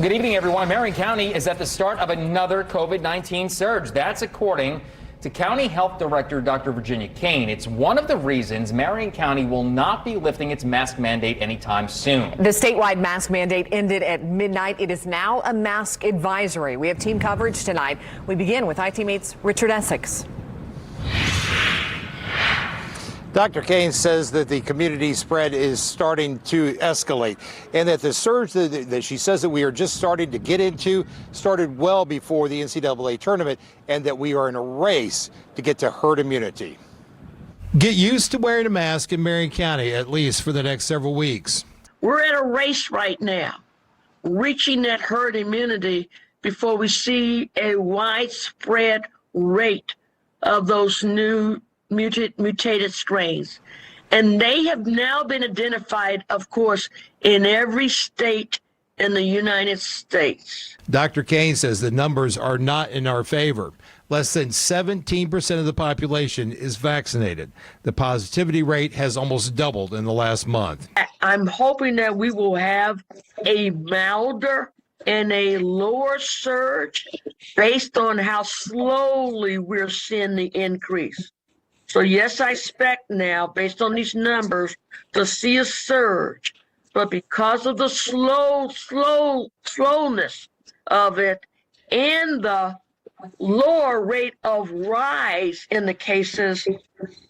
Good evening, everyone. Marion County is at the start of another COVID-19 surge. That's according to County Health Director Dr. Virginia Kane. It's one of the reasons Marion County will not be lifting its mask mandate anytime soon. The statewide mask mandate ended at midnight. It is now a mask advisory. We have team coverage tonight. We begin with IT-Mate's Richard Essex. Dr. Kane says that the community spread is starting to escalate and that the surge that she says that we are just starting to get into started well before the NCAA tournament and that we are in a race to get to herd immunity. Get used to wearing a mask in Marion County, at least for the next several weeks. We're at a race right now, reaching that herd immunity before we see a widespread rate of those new mutated strains. And they have now been identified, of course, in every state in the United States. Dr. Kane says the numbers are not in our favor. Less than 17% of the population is vaccinated. The positivity rate has almost doubled in the last month. I'm hoping that we will have a milder and a lower surge based on how slowly we're seeing the increase. So yes, I expect now, based on these numbers, to see a surge. But because of the slowness of it and the lower rate of rise in the cases,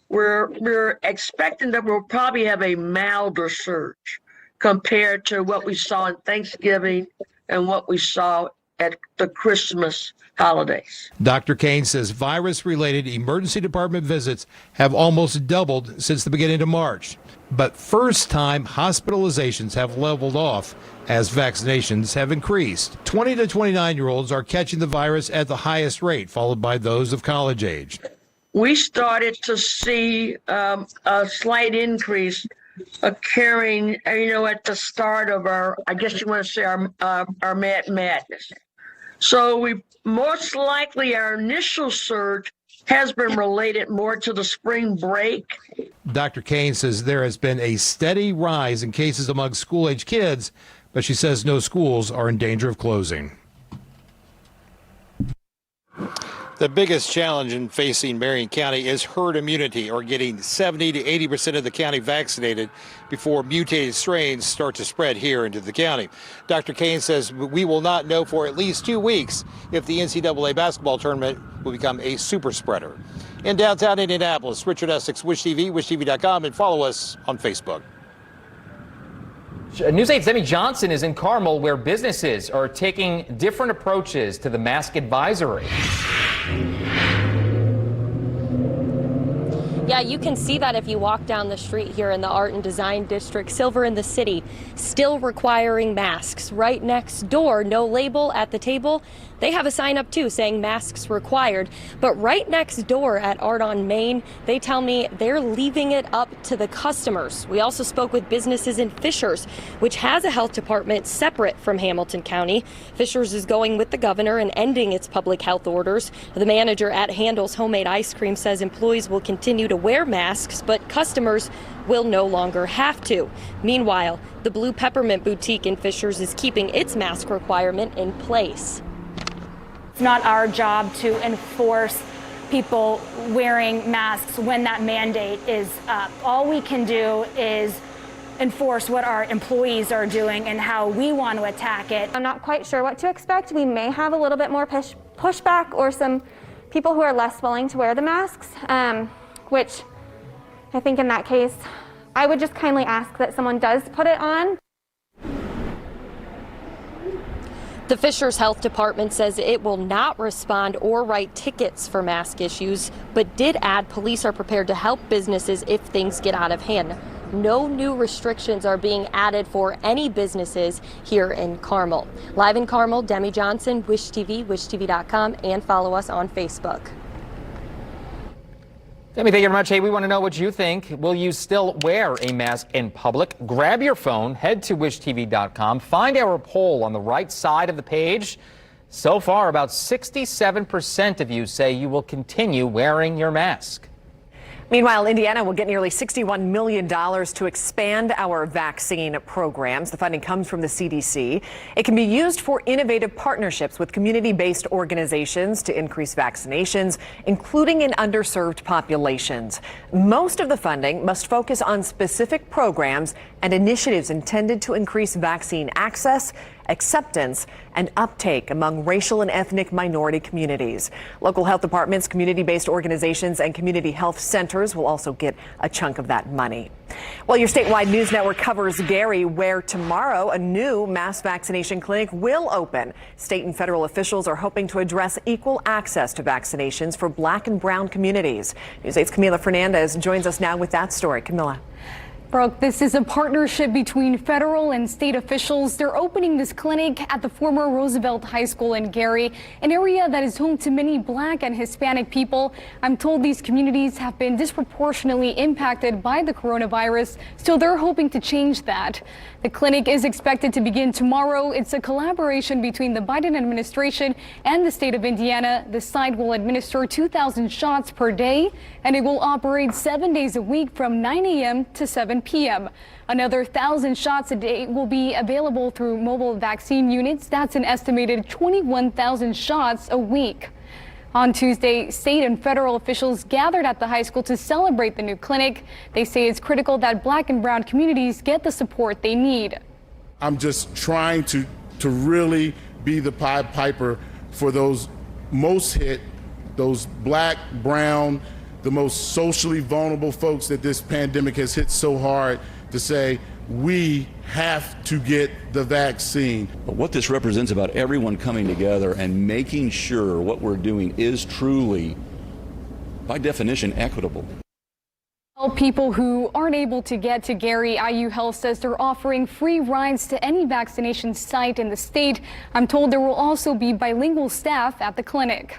we're expecting that we'll probably have a milder surge compared to what we saw in Thanksgiving and what we saw at the Christmas holidays. Dr. Kane says virus-related emergency department visits have almost doubled since the beginning of March. But first-time hospitalizations have leveled off as vaccinations have increased. 20 to 29-year-olds are catching the virus at the highest rate, followed by those of college age. We started to see a slight increase occurring, at the start of our, I guess you want to say our madness. So we most likely our initial surge has been related more to the spring break. Dr. Kane says there has been a steady rise in cases among school-age kids, but she says no schools are in danger of closing. The biggest challenge in facing Marion County is herd immunity, or getting 70 to 80% of the county vaccinated before mutated strains start to spread here into the county. Dr. Kane says we will not know for at least 2 weeks if the NCAA basketball tournament will become a super spreader. In downtown Indianapolis, Richard Essex, Wish TV, wishtv.com, and follow us on Facebook. News 8's Demi Johnson is in Carmel, where businesses are taking different approaches to the mask advisory. Yeah, you can see that if you walk down the street here in the Art and Design District. Silver in the City still requiring masks. Right next door, no label at the table. They have a sign up too saying masks required. But right next door at Art on Main, they tell me they're leaving it up to the customers. We also spoke with businesses in Fishers, which has a health department separate from Hamilton County. Fishers is going with the governor and ending its public health orders. The manager at Handel's Homemade Ice Cream says employees will continue to wear masks, but customers will no longer have to. Meanwhile, the Blue Peppermint Boutique in Fishers is keeping its mask requirement in place. It's not our job to enforce people wearing masks when that mandate is up. All we can do is enforce what our employees are doing and how we want to attack it. I'm not quite sure what to expect. We may have a little bit more pushback or some people who are less willing to wear the masks, which I think in that case, I would just kindly ask that someone does put it on. The Fishers Health Department says it will not respond or write tickets for mask issues, but did add police are prepared to help businesses if things get out of hand. No new restrictions are being added for any businesses here in Carmel. Live in Carmel, Demi Johnson, Wish TV, wishtv.com, and follow us on Facebook. Demi, thank you very much. Hey, we want to know what you think. Will you still wear a mask in public? Grab your phone, head to wishtv.com, find our poll on the right side of the page. So far, about 67% of you say you will continue wearing your mask. Meanwhile, Indiana will get nearly $61 million to expand our vaccine programs. The funding comes from the CDC. It can be used for innovative partnerships with community-based organizations to increase vaccinations, including in underserved populations. Most of the funding must focus on specific programs and initiatives intended to increase vaccine access, acceptance, and uptake among racial and ethnic minority communities. Local health departments, community-based organizations, and community health centers will also get a chunk of that money. Well, your statewide news network covers Gary, where tomorrow a new mass vaccination clinic will open. State and federal officials are hoping to address equal access to vaccinations for Black and brown communities. News 8's Camila Fernandez joins us now with that story. Camila. Brooke, this is a partnership between federal and state officials. They're opening this clinic at the former Roosevelt High School in Gary, an area that is home to many Black and Hispanic people. I'm told these communities have been disproportionately impacted by the coronavirus, so they're hoping to change that. The clinic is expected to begin tomorrow. It's a collaboration between the Biden administration and the state of Indiana. The site will administer 2,000 shots per day, and it will operate 7 days a week from 9 a.m. to 7 p.m. Another 1,000 shots a day will be available through mobile vaccine units. That's an estimated 21,000 shots a week. On Tuesday, state and federal officials gathered at the high school to celebrate the new clinic. They say it's critical that Black and brown communities get the support they need. I'm just trying to really be the Pied Piper for those most hit, those Black, brown, the most socially vulnerable folks that this pandemic has hit so hard, to say we have to get the vaccine. But what this represents about everyone coming together and making sure what we're doing is truly, by definition, equitable. People who aren't able to get to Gary, IU Health says they're offering free rides to any vaccination site in the state. I'm told there will also be bilingual staff at the clinic.